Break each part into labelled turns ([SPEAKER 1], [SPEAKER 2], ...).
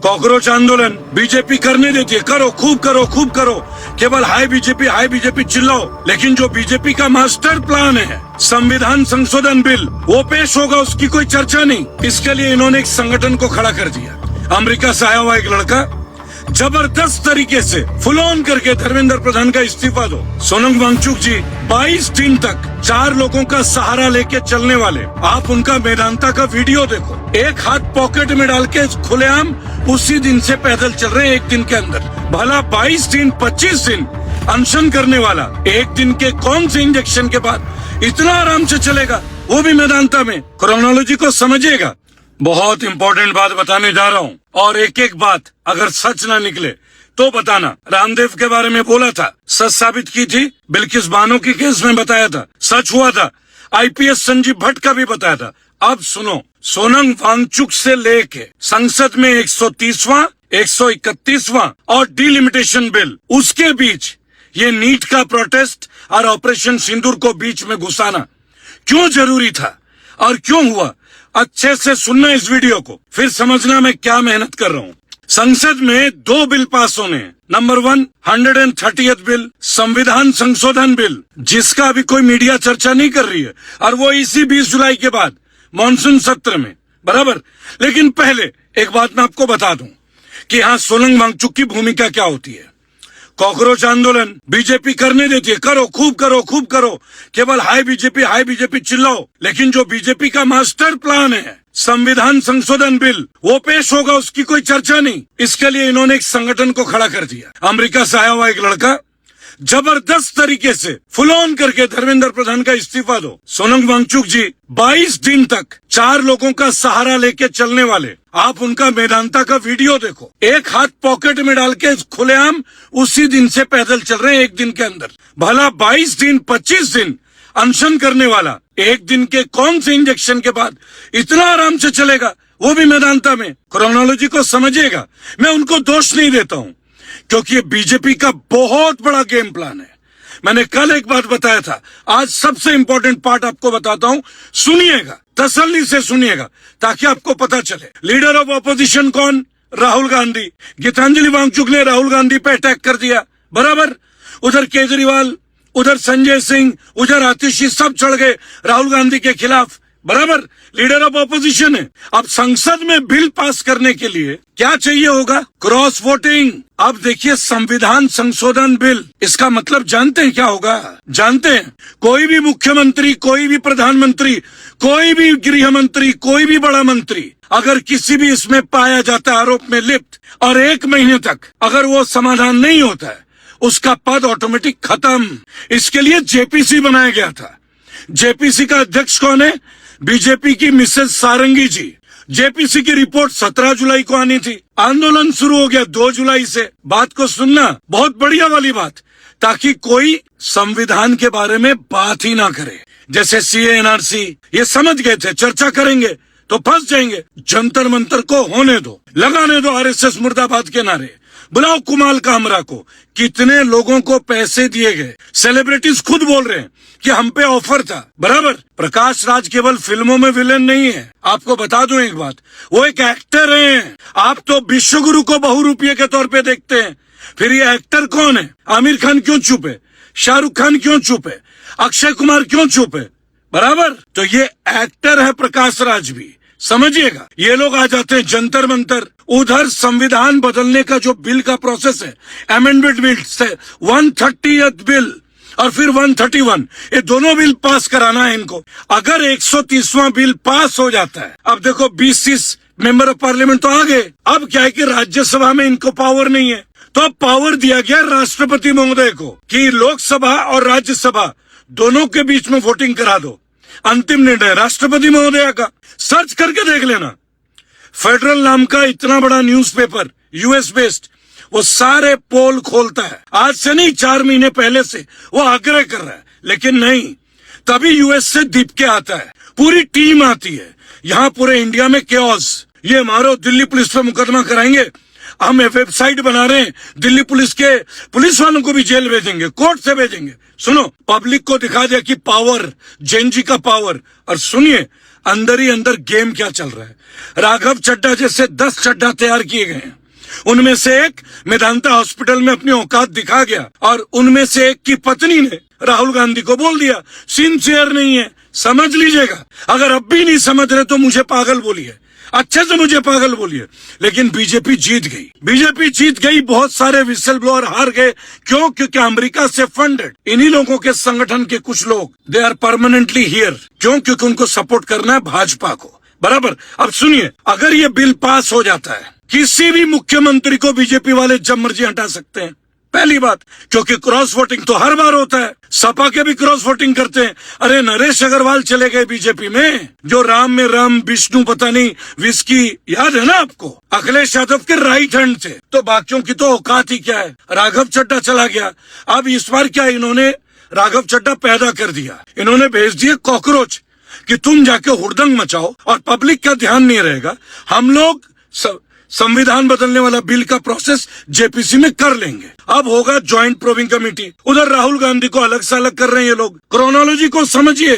[SPEAKER 1] Cockroach आंदोलन BJP करने देती है, करो, खूब करो, खूब करो, केवल हाय बीजेपी चिल्लाओ। लेकिन जो बीजेपी का मास्टर प्लान है, संविधान संशोधन बिल, वो पेश होगा, उसकी कोई चर्चा नहीं। इसके लिए इन्होंने एक संगठन को खड़ा कर दिया। अमेरिका से आया हुआ एक लड़का जबरदस्त तरीके से फुल ऑन करके धर्मेंद्र प्रधान का इस्तीफा दो। सोनम वांगचुक जी 22 दिन तक 4 लोगों का सहारा लेके चलने वाले, आप उनका मेदांता का वीडियो देखो, एक हाथ पॉकेट में डाल के खुलेआम उसी दिन से पैदल चल रहे हैं, एक दिन के अंदर। भला 22 दिन 25 दिन अनशन करने वाला एक दिन के कौन से इंजेक्शन के बाद इतना आराम से चलेगा, वो भी मेदांता में। क्रोनोलॉजी को समझिएगा। बहुत इंपॉर्टेंट बात बताने जा रहा हूँ, और एक एक बात अगर सच ना निकले तो बताना। रामदेव के बारे में बोला था, सच साबित की थी। बिल्किस बानो की केस में बताया था, सच हुआ था। आईपीएस संजीव भट्ट का भी बताया था। अब सुनो, सोनम वांगचुक से लेके संसद में 130वां, 131वां और डिलिमिटेशन बिल, उसके बीच ये नीट का प्रोटेस्ट और ऑपरेशन सिंदूर को बीच में घुसाना क्यों जरूरी था और क्यों हुआ, अच्छे से सुनना इस वीडियो को, फिर समझना मैं क्या मेहनत कर रहा हूँ। संसद में 2 बिल पास होने हैं। नंबर 1 130th बिल, संविधान संशोधन बिल, जिसका अभी कोई मीडिया चर्चा नहीं कर रही है, और वो इसी 20 जुलाई के बाद मॉनसून सत्र में, बराबर। लेकिन पहले एक बात मैं आपको बता दूं कि यहाँ सोनम वांगचुक की भूमिका क्या होती है। कॉकरोच आंदोलन बीजेपी करने देती है, करो, खूब करो, खूब करो, केवल हाय बीजेपी चिल्लाओ। लेकिन जो बीजेपी का मास्टर प्लान है, संविधान संशोधन बिल, वो पेश होगा, उसकी कोई चर्चा नहीं। इसके लिए इन्होंने एक संगठन को खड़ा कर दिया। अमेरिका से आया हुआ एक लड़का जबरदस्त तरीके से फुल ऑन करके धर्मेंद्र प्रधान का इस्तीफा दो। सोनम वांगचुक जी 22 दिन तक 4 लोगों का सहारा लेके चलने वाले, आप उनका मेदांता का वीडियो देखो, एक हाथ पॉकेट में डाल के खुलेआम उसी दिन से पैदल चल रहे हैं, एक दिन के अंदर। भला 22 दिन 25 दिन अनशन करने वाला एक दिन के कौन से इंजेक्शन के बाद इतना आराम से चलेगा, वो भी मेदांता में। क्रोनोलॉजी को समझिएगा। मैं उनको दोष नहीं देता हूँ, क्योंकि ये बीजेपी का बहुत बड़ा गेम प्लान है। मैंने कल एक बात बताया था, आज सबसे इंपॉर्टेंट पार्ट आपको बताता हूं, सुनिएगा, तसल्ली से सुनिएगा, ताकि आपको पता चले। लीडर ऑफ ऑपोजिशन कौन? राहुल गांधी। गीतांजलि वांगचुक ने राहुल गांधी पे अटैक कर दिया, बराबर। उधर केजरीवाल, उधर संजय सिंह, उधर आतिशी, सब चढ़ गए राहुल गांधी के खिलाफ, बराबर। लीडर ऑफ ऑपोजिशन है। अब संसद में बिल पास करने के लिए क्या चाहिए होगा? Cross voting. अब देखिए, संविधान संशोधन बिल, इसका मतलब जानते हैं क्या होगा? जानते हैं? कोई भी मुख्यमंत्री, कोई भी प्रधानमंत्री, कोई भी गृह मंत्री, कोई भी बड़ा मंत्री अगर किसी भी इसमें पाया जाता है आरोप में लिप्त, और 1 महीने तक अगर वो समाधान नहीं होता है, उसका पद ऑटोमेटिक खत्म। इसके लिए जेपीसी बनाया गया था। जेपीसी का अध्यक्ष कौन है? बीजेपी की मिसेस सारंगी जी। जेपीसी की रिपोर्ट 17 जुलाई को आनी थी। आंदोलन शुरू हो गया 2 जुलाई से। बात को सुनना, बहुत बढ़िया वाली बात, ताकि कोई संविधान के बारे में बात ही ना करे। जैसे सीए एनआरसी, ये समझ गए थे चर्चा करेंगे तो फंस जाएंगे। जंतर मंतर को होने दो, लगाने दो आरएसएस मुर्दाबाद के नारे, बुलाओ कुमाल कामरा को। कितने लोगों को पैसे दिए गए, सेलिब्रिटीज खुद बोल रहे हैं कि हम पे ऑफर था, बराबर। प्रकाश राज केवल फिल्मों में विलेन नहीं है। आपको बता दूं एक बात, वो एक एक्टर हैं। आप तो विश्वगुरु को बहुरूपिये के तौर पे देखते हैं, फिर ये एक्टर कौन है? आमिर खान क्यों चुप है? शाहरुख खान क्यों चुप है? अक्षय कुमार क्यों चुप है? बराबर। तो ये एक्टर है प्रकाश राज भी, समझिएगा। ये लोग आ जाते हैं जंतर मंतर। उधर संविधान बदलने का जो बिल का प्रोसेस है, अमेंडमेंट बिल से 130th बिल और फिर 131, ये दोनों बिल पास कराना है इनको। अगर 130वां बिल पास हो जाता है, अब देखो 20 मेंबर ऑफ पार्लियामेंट तो आ गए। अब क्या है कि राज्यसभा में इनको पावर नहीं है, तो अब पावर दिया गया राष्ट्रपति महोदय को कि लोकसभा और राज्यसभा दोनों के बीच में वोटिंग करा दो। अंतिम निर्णय राष्ट्रपति महोदय का। सर्च करके देख लेना। फेडरल नाम का इतना बड़ा न्यूज़पेपर, यूएस बेस्ड, वो सारे पोल खोलता है। आज से नहीं, 4 महीने पहले से वो आग्रह कर रहा है, लेकिन नहीं। तभी यूएस से दीप के आता है, पूरी टीम आती है। यहाँ पूरे इंडिया में केओस। ये मारो, दिल्ली पुलिस पे मुकदमा कराएंगे, हम वेबसाइट बना रहे हैं, दिल्ली पुलिस वालों को भी जेल भेजेंगे, कोर्ट से भेजेंगे। सुनो, पब्लिक को दिखा दिया कि पावर, जेएनजी का पावर। और सुनिए, अंदर ही अंदर गेम क्या चल रहा है। राघव चड्ढा जैसे 10 चड्ढा तैयार किए गए हैं। उनमें से एक मेदांता हॉस्पिटल में अपनी औकात दिखा गया और उनमें से एक की पत्नी ने राहुल गांधी को बोल दिया सिंसियर नहीं है, समझ लीजिएगा। अगर अब भी नहीं समझ रहे तो मुझे पागल बोलिए, अच्छे से मुझे पागल बोलिए। लेकिन बीजेपी जीत गई, बीजेपी जीत गई। बहुत सारे विसल ब्लोअर हार गए। क्यों? क्योंकि अमेरिका से फंडेड इन्हीं लोगों के संगठन के कुछ लोग दे आर परमानेंटली हियर। क्यों? क्योंकि उनको सपोर्ट करना है भाजपा को, बराबर। अब सुनिए, अगर ये बिल पास हो जाता है, किसी भी मुख्यमंत्री को बीजेपी वाले जब मर्जी हटा सकते हैं। पहली बात, क्योंकि क्रॉस वोटिंग तो हर बार होता है, सपा के भी क्रॉस वोटिंग करते हैं। अरे नरेश अग्रवाल चले गए बीजेपी में, जो राम में राम विष्णु पता नहीं विस्की, याद है ना आपको? अखिलेश यादव के राइट हैंड थे, तो बाकियों की तो औकात ही क्या है। राघव चड्ढा चला गया। अब इस बार क्या इन्होंने राघव चड्ढा पैदा कर दिया, इन्होंने भेज दिए कॉकरोच कि तुम जाके हुड़दंग मचाओ और पब्लिक का ध्यान नहीं रहेगा। हम लोग संविधान बदलने वाला बिल का प्रोसेस जेपीसी में कर लेंगे। अब होगा ज्वाइंट प्रोबिंग कमेटी। उधर राहुल गांधी को अलग से अलग कर रहे हैं ये लोग। क्रोनोलॉजी को समझिए,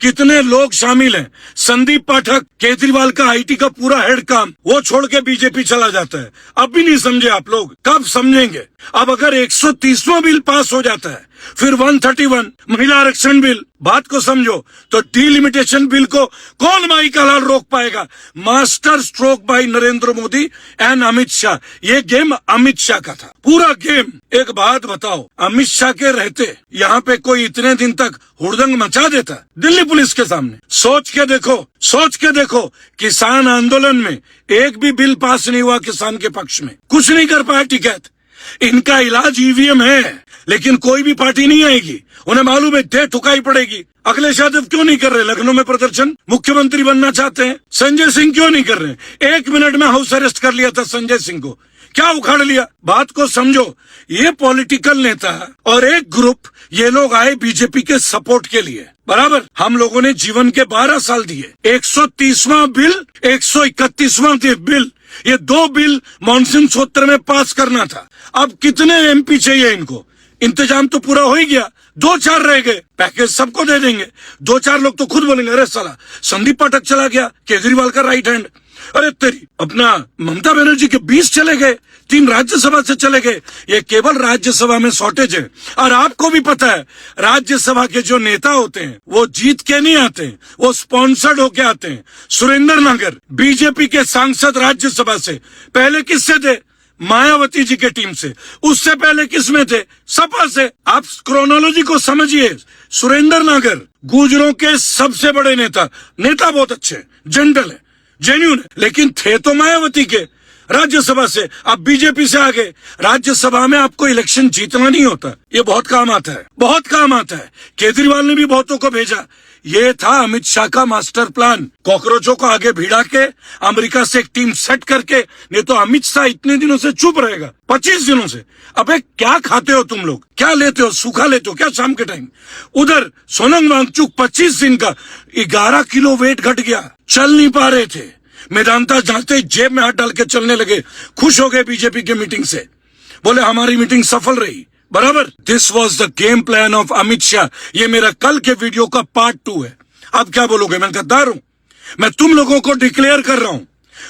[SPEAKER 1] कितने लोग शामिल हैं। संदीप पाठक, केजरीवाल का आईटी का पूरा हेड काम, वो छोड़ के बीजेपी चला जाता है। अब भी नहीं समझे आप लोग, कब समझेंगे? अब अगर 130वां बिल पास हो जाता है, फिर 131 महिला आरक्षण बिल, बात को समझो, तो डिलिमिटेशन बिल को कौन माई का लाल रोक पाएगा? Master stroke bye Narendra Modi and Amit Shah. ये गेम अमित शाह का था, पूरा गेम। एक बात बताओ, अमित शाह के रहते यहाँ पे कोई इतने दिन तक हुड़दंग मचा देता दिल्ली पुलिस के सामने? सोच के देखो, सोच के देखो। किसान आंदोलन में एक भी बिल पास नहीं हुआ किसान के पक्ष में, कुछ नहीं कर पाया टिकैत। इनका इलाज ईवीएम है, लेकिन कोई भी पार्टी नहीं आएगी। उन्हें मालूम है डेट ठुकाई पड़ेगी। अखिलेश यादव क्यों नहीं कर रहे लखनऊ में प्रदर्शन? मुख्यमंत्री बनना चाहते हैं। संजय सिंह क्यों नहीं कर रहे? 1 मिनट में हाउस अरेस्ट कर लिया था संजय सिंह को, क्या उखाड़ लिया? बात को समझो। ये पॉलिटिकल नेता और एक ग्रुप, ये लोग आए बीजेपी के सपोर्ट के लिए, बराबर। हम लोगों ने जीवन के 12 साल दिए। 130वां बिल, 131वां बिल, ये 2 बिल मॉनसून सत्र में पास करना था। अब कितने एमपी चाहिए इनको? इंतजाम तो पूरा हो ही गया, 2-4 रह गए। पैकेज सबको दे देंगे। 2-4 लोग तो खुद बोलेंगे अरे साला संदीप पाठक चला गया, केजरीवाल का राइट हैंड, अरे तेरी अपना ममता बनर्जी के 20 चले गए, 3 राज्यसभा से चले गए। ये केवल राज्यसभा में शॉर्टेज है। और आपको भी पता है, राज्यसभा के जो नेता होते हैं वो जीत के नहीं आते, वो स्पॉन्सर्ड होके आते हैं। सुरेंद्र नगर बीजेपी के सांसद राज्यसभा से पहले किससे थे? मायावती जी के टीम से। उससे पहले किसमें थे? सपा से। आप क्रोनोलॉजी को समझिए। सुरेंद्र नगर गुर्जरों के सबसे बड़े नेता बहुत अच्छे, जेंटल है, जेन्युइन है, लेकिन थे तो मायावती के राज्यसभा से। अब बीजेपी से आगे राज्यसभा में आपको इलेक्शन जीतना नहीं होता, ये बहुत काम आता है, बहुत काम आता है। केजरीवाल ने भी बहुतों को भेजा। ये था अमित शाह का मास्टर प्लान, कॉकरोचों को आगे भिड़ा के अमेरिका से एक टीम सेट करके। नहीं तो अमित शाह इतने दिनों से चुप रहेगा, 25 दिनों से। अबे क्या खाते हो तुम लोग? क्या लेते हो? सूखा लेते हो क्या शाम के टाइम? उधर सोनम वांगचुक 25 दिन का 11 किलो वेट घट गया, चल नहीं पा रहे थे। मेदांता जाते जेब में हाथ डाल के चलने लगे, खुश हो गए बीजेपी की मीटिंग से, बोले हमारी मीटिंग सफल रही, बराबर। This was the game plan of Amit Shah. ये मेरा कल के वीडियो का पार्ट 2 है। अब क्या बोलोगे? मैं गद्दार हूं? मैं तुम लोगों को डिक्लेयर कर रहा हूं,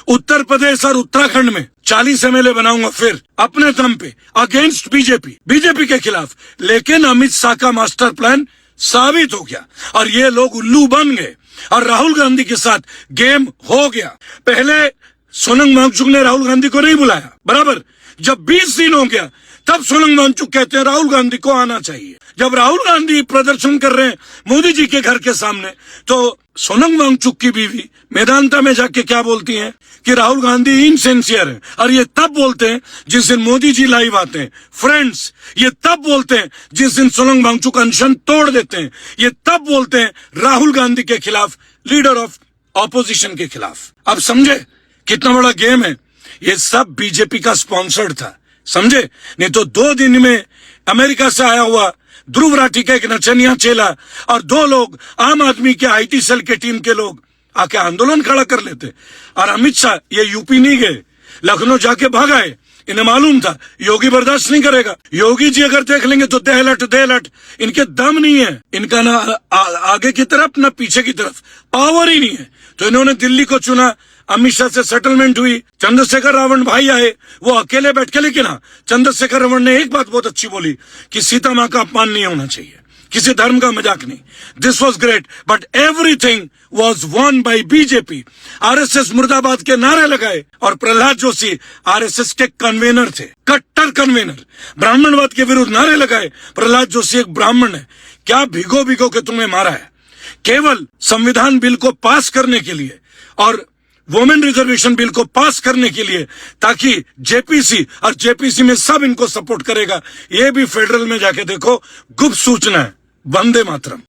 [SPEAKER 1] उत्तर प्रदेश और उत्तराखंड में 40 एमएलए बनाऊंगा फिर अपने दम पे, अगेंस्ट बीजेपी के खिलाफ। लेकिन अमित शाह का मास्टर प्लान साबित हो गया और ये लोग उल्लू बन गए और राहुल गांधी के साथ गेम हो गया। पहले सोनम वांगचुक ने राहुल गांधी को नहीं बुलाया, बराबर। जब 20 दिन हो गया तब सोनम वांगचुक कहते हैं राहुल गांधी को आना चाहिए। जब राहुल गांधी प्रदर्शन कर रहे हैं मोदी जी के घर के सामने, तो सोनम वांगचुक की बीवी मेदांता में जाके क्या बोलती हैं कि राहुल गांधी इनसिंसियर है। और ये तब बोलते हैं जिस दिन मोदी जी लाइव आते हैं। फ्रेंड्स, ये तब बोलते हैं जिस दिन सोनम वांगचुक अनशन तोड़ देते हैं। ये तब बोलते हैं राहुल गांधी के खिलाफ, लीडर ऑफ ऑपोजिशन के खिलाफ। अब समझे कितना बड़ा गेम है? ये सब बीजेपी का स्पॉन्सर्ड था, समझे? नहीं तो 2 दिन में अमेरिका से आया हुआ ध्रुव राठी का एक नचनिया चेला और 2 लोग आम आदमी के आईटी सेल के टीम के लोग आके आंदोलन खड़ा कर लेते। और अमित शाह ये यूपी नहीं गए, लखनऊ जाके भाग आए। इन्हें मालूम था योगी बर्दाश्त नहीं करेगा। योगी जी अगर देख लेंगे तो देहलट, इनके दम नहीं है, इनका ना आगे की तरफ ना पीछे की तरफ, पावर ही नहीं है। तो इन्होंने दिल्ली को चुना, अमित शाह से सेटलमेंट हुई, चंद्रशेखर रावण भाई आए, वो अकेले बैठ के, लेकिन हाँ, चंद्रशेखर रावण ने एक बात बहुत अच्छी बोली कि सीता माँ का अपमान नहीं होना चाहिए, किसी धर्म का मजाक नहीं। This was great, but everything was won by BJP. RSS मुर्दाबाद के नारे लगाए और प्रहलाद जोशी आरएसएस के कन्वेनर थे, कट्टर कन्वेनर। ब्राह्मणवाद के विरुद्ध नारे लगाए। प्रहलाद जोशी एक ब्राह्मण है, क्या भिगो भिगो के तुम्हें मारा है, केवल संविधान बिल को पास करने के लिए और वुमेन रिजर्वेशन बिल को पास करने के लिए, ताकि जेपीसी, और जेपीसी में सब इनको सपोर्ट करेगा। ये भी फेडरल में जाके देखो, गुप्त सूचना है। वंदे मातरम।